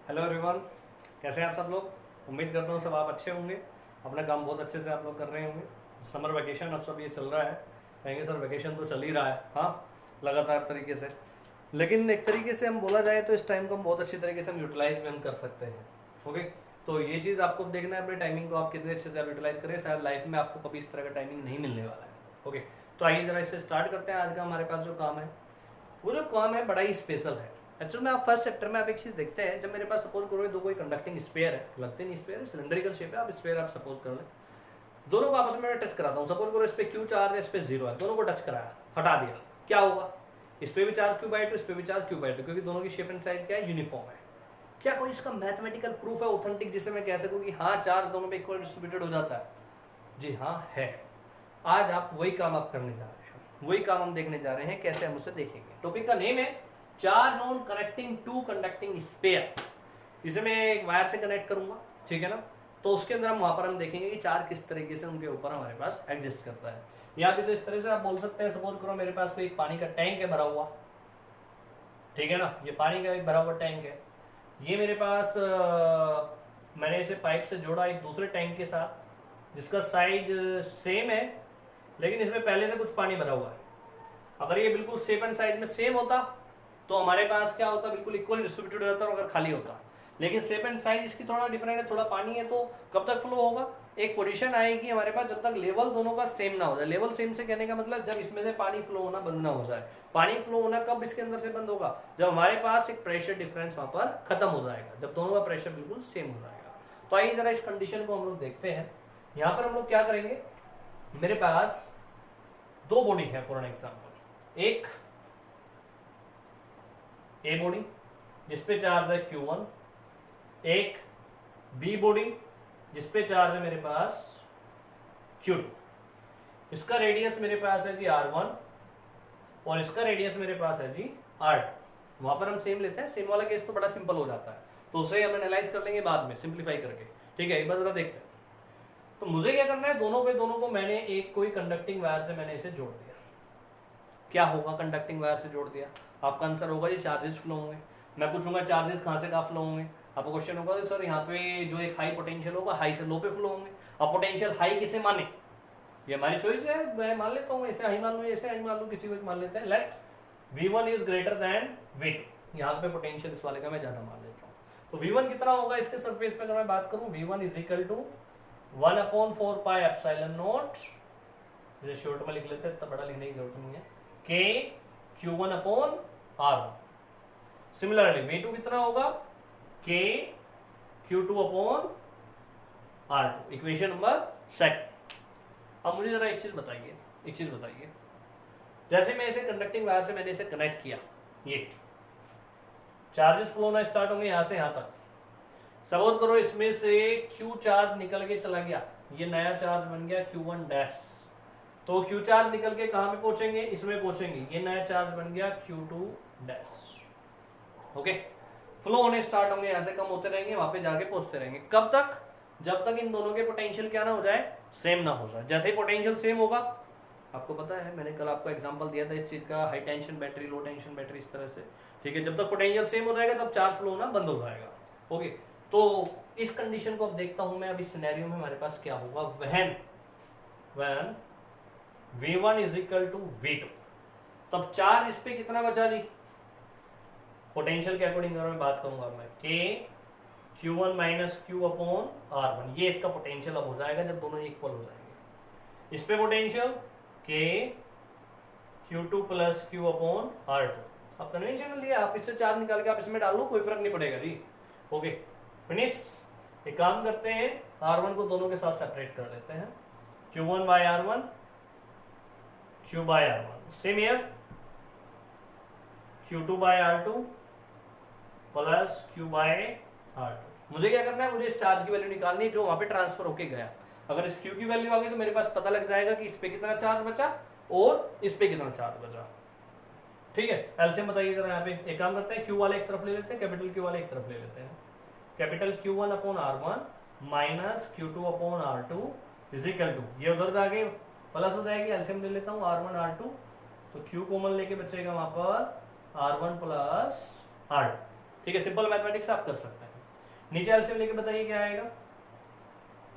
Hello everyone, कैसे हैं आप सब लोग। उम्मीद करता हूँ सब आप अच्छे होंगे, अपना काम बहुत अच्छे से आप लोग कर रहे होंगे। समर वैकेशन अब सब ये चल रहा है, कहेंगे सर वैकेशन तो चल ही रहा है, हाँ लगातार तरीके से। लेकिन एक तरीके से हम बोला जाए तो इस टाइम को हम बहुत अच्छी तरीके से हम यूटिलाइज भी हम कर सकते हैं। ओके, तो ये चीज़ आपको देखना है अपने टाइमिंग को आप कितने अच्छे से आप यूटिलाइज करें, शायद लाइफ में आपको कभी इस तरह का टाइमिंग नहीं मिलने वाला है। ओके, तो आइए जरा इससे स्टार्ट करते हैं। आज का हमारे पास जो काम है, वो जो काम है बड़ा ही स्पेशल है। एक्चुअल में आप फर्स्ट चैप्टर में आप एक चीज़ देखते हैं, जब मेरे पास सपोज करो दो कोई कंडक्टिंग स्पेयर है, लगते नहीं स्पेयर है, सिलेंड्रिकल शेप है, आप स्पेयर आप सपोज कर लें, दोनों को आपस में टच कराता हूँ। सपोज करो इस पे क्यू चार्ज है, इस पे जीरो है, दोनों को टच कराया, हटा दिया, क्या होगा? इस पे भी चार्ज क्यू बाई टू, इस पे भी चार्ज क्यू बाई टू, क्योंकि दोनों की शेप एंड साइज क्या है, यूनिफॉर्म है। क्या कोई इसका मैथमेटिकल प्रूफ है ऑथेंटिक, जिसे मैं कह सकूँ कि हाँ चार्ज दोनों पे इक्वल डिस्ट्रीब्यूटेड हो जाता है? जी हाँ है। आज आप वही काम आप करने जा रहे हैं, वही काम हम देखने जा रहे हैं, कैसे हम उसे देखेंगे। टॉपिक का नेम है charge on connecting to conducting sphere. इसे मैं एक वायर से कनेक्ट करूंगा, ठीक है ना, तो उसके अंदर हम वहां पर हम देखेंगे कि चार्ज किस तरीके से उनके ऊपर हमारे पास एग्जिस्ट करता है। या भी इस तरह से आप बोल सकते हैं, सपोज करो मेरे पास कोई एक पानी का टैंक है भरा हुआ, ठीक है ना, ये पानी का एक भरा हुआ टैंक है, ये मेरे पास मैंने इसे पाइप से जोड़ा एक दूसरे टैंक के साथ जिसका साइज सेम है, लेकिन इसमें पहले से कुछ पानी भरा हुआ है। अगर ये बिल्कुल शेप एंड साइज में सेम होता तो हमारे पास क्या होता, बिल्कुल इक्वल डिस्ट्रीब्यूटेड हो जाता है, अगर खाली होता। लेकिन शेप एंड साइज इसकी थोड़ा डिफरेंट है, थोड़ा पानी है, तो कब तक फ्लो होगा? एक पोजीशन आएगी हमारे पास जब तक लेवल दोनों का सेम ना हो जाए। लेवल सेम से कहने का मतलब जब इसमें से पानी फ्लो होना बंद ना हो जाए। पानी फ्लो होना कब इसके अंदर से बंद होगा? जब हमारे पास एक प्रेशर डिफरेंस वहां पर खत्म हो जाएगा, जब दोनों का प्रेशर बिल्कुल सेम हो जाएगा। तो आइए जरा इस कंडीशन को हम लोग देखते हैं। यहाँ पर हम लोग क्या करेंगे, मेरे पास दो बॉडी है फॉर एन एग्जाम्पल, एक ए बॉडी जिसपे चार्ज है Q1, एक बी बॉडी जिसपे चार्ज है मेरे पास Q2। इसका रेडियस मेरे पास है जी R1 और इसका रेडियस मेरे पास है जी R2। वहां पर हम सेम लेते हैं, सेम वाला केस तो बड़ा सिंपल हो जाता है, तो उसे हम एनालाइज कर लेंगे बाद में सिंप्लीफाई करके, ठीक है। एक बार जरा देखते हैं। तो मुझे क्या करना है, दोनों को मैंने एक कोई कंडक्टिंग वायर से मैंने इसे जोड़ दिया। क्या होगा कंडक्टिंग वायर से जोड़ दिया? आपका आंसर होगा जी चार्जेस फ्लो होंगे। मैं पूछूंगा चार्जेस कहाँ से कहाँ फ्लो होंगे, आपका क्वेश्चन होगा सर यहाँ पे जो एक हाई पोटेंशियल होगा हाई से लो पे फ्लो होंगे। अब पोटेंशियल हाई किसे माने, ये हमारी चॉइस है, मैं मान लेता हूँ ऐसे हाई मान लूँ, ऐसे हाई मान लूँ, किसी को एक मान लेते हैं। Late V1 is greater than V2, यहाँ पे पोटेंशियल इस वाले का मैं ज्यादा मान लेता हूँ। तो V1 कितना होगा इसके सरफेस पे, अगर मैं बात करूँ, V1 is equal to 1/4 pi epsilon nought, इसे शॉर्ट में लिख लेते हैं, इतना बड़ा लिखने की जरूरत नहीं है, K Q1 upon R1। Similarly V2 कितना होगा, K Q2 upon R2। Equation number second. अब मुझे जरा एक चीज बताइए, जैसे मैं इसे कंडक्टिंग वायर से मैंने इसे कनेक्ट किया, ये चार्जेस फ्लो होना स्टार्ट होंगे यहां से यहां तक। सपोज करो इसमें से Q चार्ज निकल के चला गया, ये नया चार्ज बन गया Q1 डैश, तो Q चार्ज निकल के कहां पे पहुंचेंगे, इसमें पहुंचेंगे, ये नया चार्ज बन गया Q2 डैश। ओके, फ्लो होने स्टार्ट होंगे, यहां से कम होते रहेंगे, वहां पे जाके पहुंचते रहेंगे। कब तक? जब तक इन दोनों के पोटेंशियल क्या ना हो जाए, सेम ना हो जाए। जैसे ही पोटेंशियल सेम होगा, आपको पता है मैंने कल आपको एग्जांपल दिया था इस चीज का, हाई टेंशन बैटरी, लो टेंशन बैटरी, इस तरह से, ठीक है। जब तक पोटेंशियल सेम हो जाएगा तब चार्ज फ्लो होना बंद हो जाएगा। ओके, तो इस कंडीशन को अब देखता हूं मैं, अब इस सिनेरियो में हमारे पास क्या होगा, when V1 is equal to V2, तब चार्ज इस पे कितना बचा जी, पोटेंशियल के अकॉर्डिंग अगर मैं बात करूंगा मैं, K Q1 minus Q upon R1, ये इसका पोटेंशियल अब हो जाएगा जब दोनों इक्वल हो जाएंगे। इस पे potential K Q2 plus Q upon R2। अब कन्वेंशनल दिया, आप इससे चार्ज निकाल के आप इसमें डाल लो, कोई फर्क नहीं पड़ेगा जी। Okay finish. एक काम करते हैं, R1 को दोनों के साथ सेपरेट कर लेते हैं, Q1 by R1, Q by R1, same here, Q2 by R2 plus Q by R2। मुझे क्या करना है, मुझे इस चार्ज की वैल्यू निकालनी है जो वहां पे ट्रांसफर होके गया। अगर इस Q की वैल्यू आ गई तो मेरे पास पता लग जाएगा कि इस पे कितना चार्ज बचा और इस पे कितना चार्ज बचा, ठीक है। एलसीएम बताइए जरा यहाँ पे। एक काम करते हैं, Q वाले एक तरफ ले लेते हैं, कैपिटल Q वाले एक तरफ ले लेते हैं। Capital Q1 upon R1 minus Q2 upon R2 is equal to, ये उधर जाके प्लस हो जाएगी, एलसीएम ले लेता हूँ R1 R2, तो Q कॉमन लेके बचेगा वहां पर R1 प्लस R2, ठीक है। सिंपल मैथमेटिक्स आप कर सकते हैं। नीचे एलसीएम लेके बताइए क्या आएगा,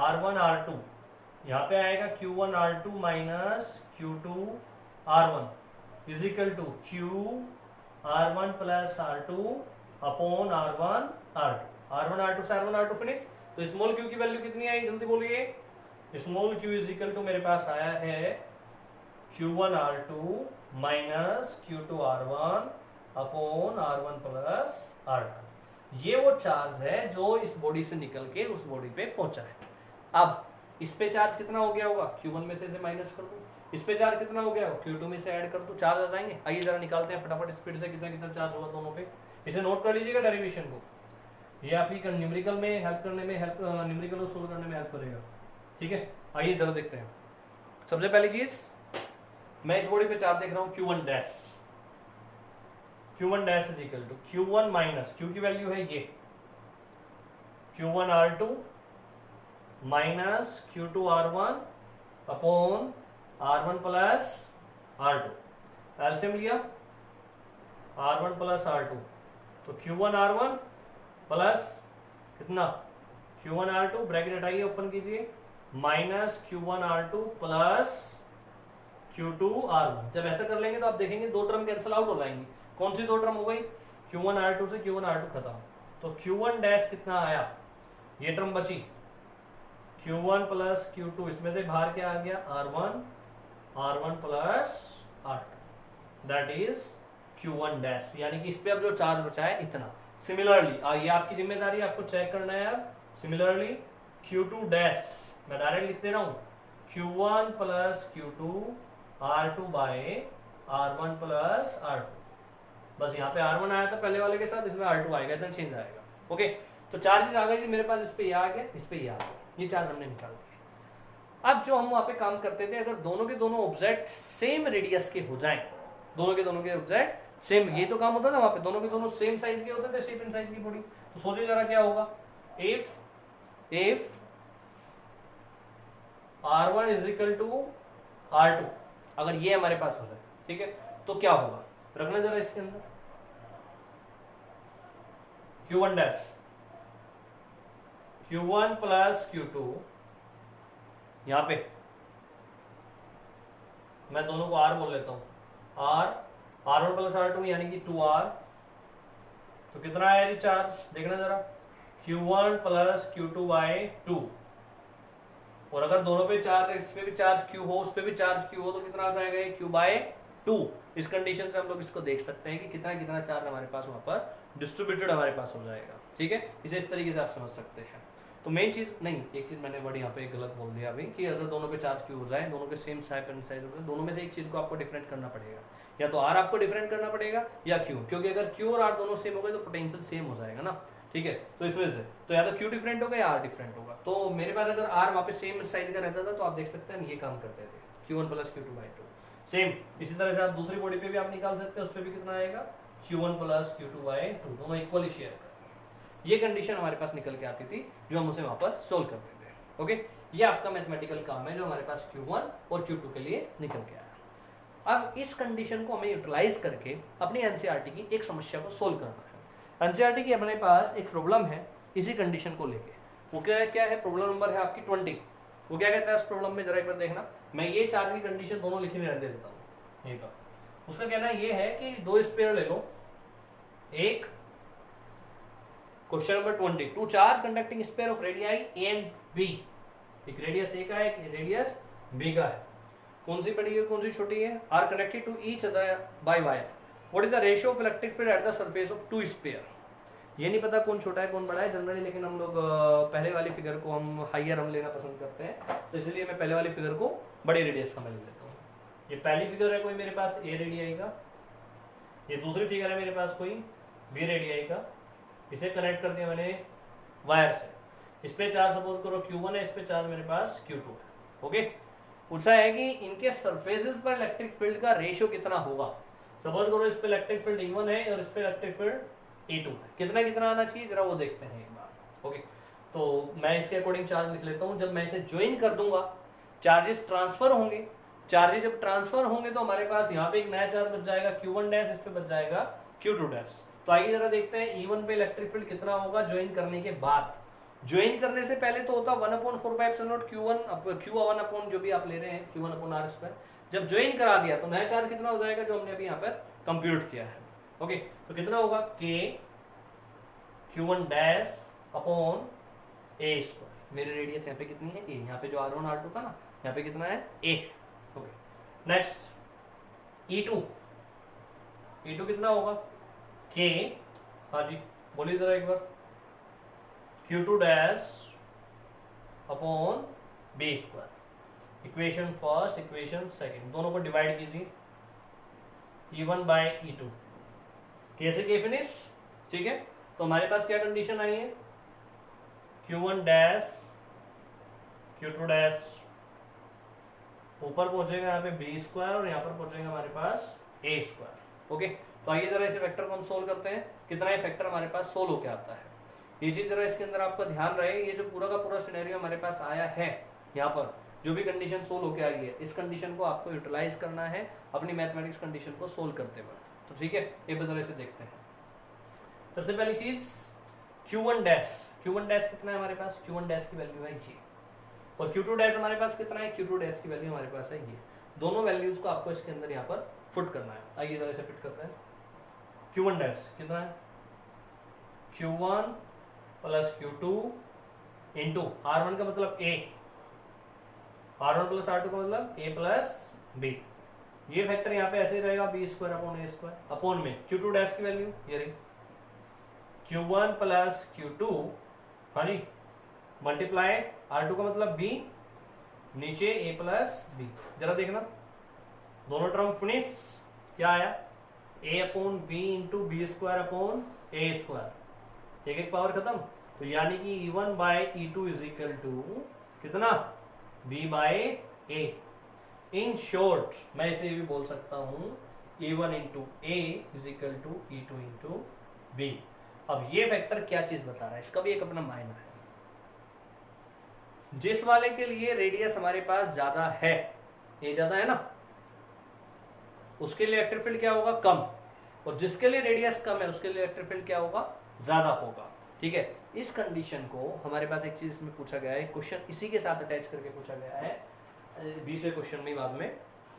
R1 R2, यहाँ पे आएगा Q1 R2 minus Q2 R1 is equal to Q R1 plus R2 upon R1 R2 से R1 R2 फिनिश। तो स्मॉल q की वैल्यू कितनी आई जल्दी बोलिए, small q is equal to मेरे पास आया है Q1 R2 minus Q2 R1 upon R1 plus R2। ये वो चार्ज है जो इस बॉडी से निकल के उस बॉडी पे पहुंचा है। अब इस पे चार्ज कितना हो गया होगा, Q1 में से इसे माइनस कर दो, इस पे चार्ज कितना हो गया होगा, Q2 में से ऐड कर दो, चार्ज आ जाएंगे। आइए जरा निकालते हैं फटाफट स्पीड से कितना कितना चार्ज हुआ दोनों पे। इसे नोट कर लीजिएगा डेरिवेशन को, ये आपकी न्यूमेरिकल में हेल्प करने में न्यूमेरिकल को सोल्व करने में हेल्प करेगा। ठीक है, आइए जरा देखते हैं। सबसे पहली चीज, मैं इस बॉडी पे चार्ज देख रहा हूँ Q1 dash, Q1 dash is equal to Q1 minus Q की वैल्यू है ये Q1 R2 minus Q2 R1 upon R1 plus R2। LCM लिया R1 प्लस R2, तो Q1 R1 प्लस कितना Q1 R2, ब्रैकेट हटाइए ओपन कीजिए, minus Q1 R2 plus Q2 R1। जब ऐसा कर लेंगे तो आप देखेंगे दो टर्म कैंसिल आउट हो जाएंगी। कौन सी दो टर्म हो गई, Q1 R2 से Q1 R2 खत्म, तो Q1 डैश कितना आया, ये टर्म बची Q1 प्लस Q2, इसमें से बाहर क्या आ गया R1 plus R2, that is Q1 dash. यानी कि इस पे अब जो चार्ज बचा है इतना। सिमिलरली ये आपकी जिम्मेदारी, आपको चेक करना है अब। सिमिलरली Q2 डैश मैं डायरेक्ट लिख दे रहा हूँ, Q1 plus Q2 R2 bye R1 plus R2। बस यहाँ पे R1 आया था पहले वाले के साथ, इसमें R2 आएगा, इतना चेंज आएगा। ओके, तो चार्जेस आ गए जी मेरे पास, इस पे ये आ गया, इस पे ये आ गया, ये चार्ज हमने निकाल दिया। अब जो हम वहाँ पे काम करते थे, अगर दोनों के दोनों ऑब्जेक्ट सेम रेडियस के हो जाएं, दोनों के ऑब्जेक्ट सेम, ये तो काम होता था वहाँ पे, दोनों के दोनों सेम साइज के होते थे, शेप एंड साइज की बॉडी। तो सोचिए जरा क्या होगा, if R1 is equal to R2, अगर ये हमारे पास हो जाए, ठीक है, तो क्या होगा, रखना जरा इसके अंदर Q1 dash Q1 plus Q2, यहां पे मैं दोनों को R बोल लेता हूं, R1 प्लस R2 यानी कि 2R। तो कितना आया ये चार्ज, देखना जरा, Q1 प्लस Q2 बाय 2। और अगर दोनों पे चार्ज, इस पे भी चार्ज Q हो, उस पे भी चार्ज Q हो, तो कितना आ जाएगा ये Q बाय 2। इस कंडीशन से हम लोग इसको देख सकते हैं कि कितना कितना चार्ज हमारे पास वहां पर डिस्ट्रीब्यूटेड हमारे पास हो जाएगा। ठीक है, इसे इस तरीके से आप समझ सकते हैं। तो मेन चीज नहीं, एक चीज मैंने बड़ी यहाँ पे गलत बोल दिया अभी, कि अगर दोनों पे चार्ज Q हो जाए, दोनों के सेम साइज हो जाए, दोनों में से एक चीज को आपको डिफरेंट करना पड़ेगा, या तो R आपको डिफरेंट करना पड़ेगा या Q, क्योंकि अगर Q और R दोनों सेम हो गए तो पोटेंशियल सेम हो जाएगा ना। ठीक है, तो इस वजह से तो या तो Q डिफरेंट होगा या R डिफरेंट होगा। तो मेरे पास अगर R वहाँ पे सेम साइज का रहता था तो आप देख सकते हैं ये काम करते थे, Q1 plus Q2 by 2 same. इसी तरह से आप दूसरी बॉडी पे भी आप निकाल सकते हैं, उस पर भी कितना आएगा Q1 प्लस Q2 बाई 2, दोनों इक्वली शेयर करेंगे। ये कंडीशन हमारे पास निकल के आती थी जो हम उसे वहाँ पर सोल्व करते थे। ओके, ये आपका मैथमेटिकल काम है जो हमारे पास Q1 और Q2 के लिए निकल के आया। अब इस कंडीशन को हमें यूटिलाइज करके अपनी एनसीईआरटी की एक समस्या को सोल्व करना है। एनसीईआरटी की अपने पास एक प्रॉब्लम है इसी कंडीशन को लेके, वो क्या है, प्रॉब्लम नंबर है आपकी 20। वो क्या कहता है इस प्रॉब्लम में, जरा एक बार देखना, मैं ये चार्ज की कंडीशन दोनों लिखने रहने देता हूँ यहीं पर। उसका कहना ये है कि दो स्पेयर ले लो, एक question number 20, two charge conducting sphere of radii A and B, एक रेडियस ए का है, एक रेडियस बी का है, कौन सी बड़ी है कौन सी छोटी है, are connected to each other by wire, what is the ratio of electric field at the surface of two sphere. ये नहीं पता कौन छोटा है कौन बड़ा है जनरली, लेकिन हम लोग पहले वाली फिगर को हम हाइयर हम लेना पसंद करते हैं, तो इसलिए मैं पहले वाली फिगर को बड़ी रेडियस का मैं ले लेता हूँ। ये पहली फिगर है कोई मेरे पास ए रेडियाई का, ये दूसरी फिगर है मेरे पास कोई बी रेडियाई का, इसे कनेक्ट कर दिया मैंने वायर से। इस पे चार्ज सपोज करो Q1 है, इस पे चार्ज मेरे पास Q2 है। ओके, पूछा है कि इनके सरफेसेस पर इलेक्ट्रिक फील्ड का रेशियो कितना होगा। सपोज करो इस पे इलेक्ट्रिक फील्ड E1 है और इस पे इलेक्ट्रिक फील्ड E2 है, कितना कितना आना चाहिए जरा वो देखते हैं एक बार। ओके, तो मैं इसके अकॉर्डिंग चार्ज लिख लेता हूँ। जब मैं इसे ज्वाइन कर दूंगा चार्जेस ट्रांसफर होंगे, चार्जेस जब ट्रांसफर होंगे तो हमारे पास यहाँ पे एक नया चार्ज बच जाएगा Q1 डैश, इस पे बच जाएगा Q2 डैश। तो आइए जरा देखते हैं E1 पे इलेक्ट्रिक फील्ड कितना होगा ज्वाइन करने के बाद। ज्वाइन करने से पहले तो होता 1/4πε0 Q1 अपॉन जो भी आप ले रहे हैं Q1/r²। जब ज्वाइन करा दिया तो नया चार्ज कितना हो जाएगा जो हमने अभी यहाँ पर कंप्यूट किया है। ओके, तो कितना होगा K Q1 dash upon a²। मेरी रेडियस यहाँ पे कितनी है a, यहाँ पे जो R1 R2 था ना, यहाँ पे कितना है a। ओके, नेक्स्ट E2 कितना होगा K, हाँ जी बोलिए जरा एक बार, Q2 dash upon b²। Equation first equation second दोनों को डिवाइड कीजिए, E1 बाय E2 कैसे के फिनिश। ठीक है, तो हमारे पास क्या कंडीशन आई है, Q1 डैश Q2 डैश ऊपर पहुंचेगा यहाँ पे b² और यहाँ पर पहुंचेगा हमारे पास a²। ओके, तो आइए जरा इसे वेक्टर को हम सोल्व करते हैं, कितना ये फैक्टर हमारे पास सोल्व होके आता है। ये चीज जरा इसके अंदर आपका ध्यान रहे, ये जो पूरा का पूरा सिनेरियो हमारे पास आया है, यहाँ पर जो भी कंडीशन सोल्व होके आई है, इस कंडीशन को आपको यूटिलाइज करना है अपनी मैथमेटिक्स कंडीशन को सोल्व करते वक्त। तो ठीक है, ये बदले से देखते हैं। सबसे पहली चीज Q1 डैश कितना है हमारे पास, Q1 डैश की वैल्यू है ये, और Q2 डैश हमारे पास कितना है, Q2 डैश की वैल्यू हमारे पास है ये। दोनों वैल्यूज को आपको इसके अंदर यहाँ पर फुट करना है। आइए जरा इसे फिट करते हैं। Q1 डैश कितना है, Q1 plus Q2 into R1 का मतलब A, R1 प्लस R2 का मतलब A प्लस B। ये फैक्टर यहाँ पे ऐसे ही रहेगा b² अपॉन a² अपॉन में Q2 डैश की वैल्यू ये रही Q1 प्लस Q2, हाँ जी, मल्टीप्लाई R2 का मतलब B, नीचे A प्लस B। जरा देखना दोनों टर्म फिनिश, क्या आया A upon B into b² upon a², एक एक पावर खत्म। तो यानी कि E1 by E2 is equal to कितना, B by A। In short मैं इसे भी बोल सकता हूं E1 into A is equal to E2 into B। अब ये फैक्टर क्या चीज बता रहा है, इसका भी एक अपना मायना है। जिस वाले के लिए रेडियस हमारे पास ज्यादा है, ये ज्यादा है ना, उसके लिए इलेक्ट्रिक फील्ड क्या होगा, कम, और जिसके लिए रेडियस कम है उसके लिए इलेक्ट्रिक फील्ड क्या होगा, ज्यादा होगा। ठीक है, इस कंडीशन को हमारे पास एक चीज इसमें पूछा गया है, क्वेश्चन इसी के साथ अटैच करके पूछा गया है 20वें क्वेश्चन में बाद में,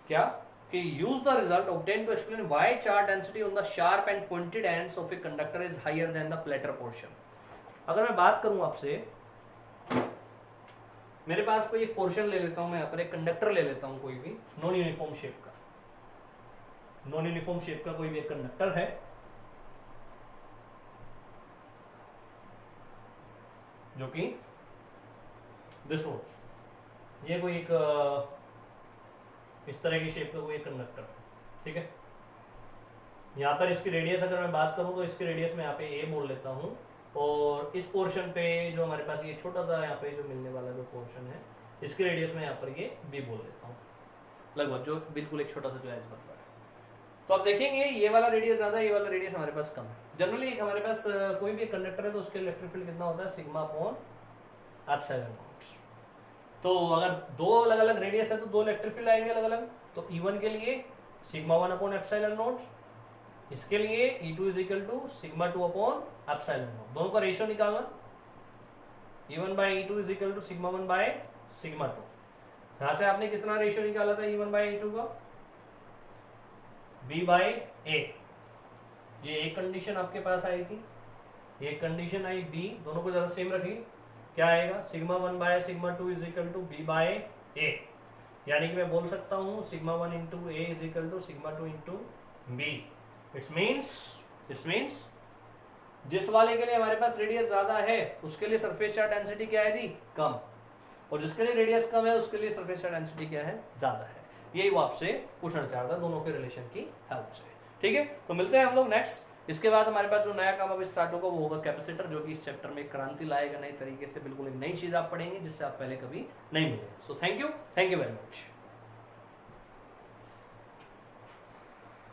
क्या कि use the result obtain to explain why charge density on the sharp and pointed ends of a conductor is higher than the flatter portion. अगर मैं बात करूं आपसे, मेरे पास कोई एक पोर्शन ले लेता हूं मैं, यहाँ पर एक कंडक्टर ले लेता हूं कोई भी नॉन यूनिफॉर्म शेप का, नॉन यूनिफॉर्म शेप का कोई भी एक कंडक्टर है जो कि दिस वन, ये कोई एक इस तरह की शेप का कोई एक कंडक्टर, ठीक है। यहाँ पर इसकी रेडियस अगर मैं बात करूँ तो इसकी रेडियस मैं यहाँ पे ए बोल लेता हूँ, और इस पोर्शन पे जो हमारे पास ये छोटा सा यहाँ पे जो मिलने वाला जो पोर्शन है, इसकी रेडियस में यहाँ पर ये बी बोल देता हूँ, लगभग जो बिल्कुल एक छोटा सा जो एज बन रहा है। तो आप देखेंगे ये वाला रेडियस ज्यादा है, ये वाला रेडियस हमारे पास कम है। जनरली हमारे पास कोई भी कंडक्टर है तो उसके इलेक्ट्रिक फील्ड कितना होता है, सिग्मा अपॉन एप्सिलॉन नॉट। तो अगर दो अलग अलग रेडियस है तो दो इलेक्ट्रिक फील्ड आएंगे अलग अलग। तो E1 के लिए सिग्मा 1 अपॉन एप्सिलॉन नॉट, इसके लिए E2 is equal to sigma 2 upon epsilon nought. दोनों का रेशियो निकालना, E1 by E2 is equal to sigma 1 by sigma 2। यहां से आपने कितना रेशियो निकाला था E1 बाय E2 का, B बाय A। ये एक कंडीशन आपके पास आई थी, ये कंडीशन आई B, दोनों को जरा सेम रखिए। क्या आएगा, sigma 1 by sigma 2 is equal to B by A। यानी कि मैं बोल सकता हूँ sigma 1 into A is equal to sigma 2 into B। It's means जिस वाले के लिए हमारे पास रेडियस ज्यादा है उसके लिए सरफेस चार्ज डेंसिटी क्या है जी, कम, और जिसके लिए रेडियस कम है उसके लिए सरफेस चार्ज डेंसिटी क्या है, ज्यादा है। यही वो आपसे पूछना चाह रहा था दोनों के रिलेशन की हेल्प से। ठीक है, तो मिलते हैं हम लोग नेक्स्ट। इसके बाद हमारे पास जो नया काम अभी स्टार्ट होगा वो होगा कैपेसिटर, जो कि इस चैप्टर में क्रांति लाएगा नए तरीके से, बिल्कुल एक नई चीज आप पढ़ेंगे जिससे आप पहले कभी नहीं मिले। So thank you very much.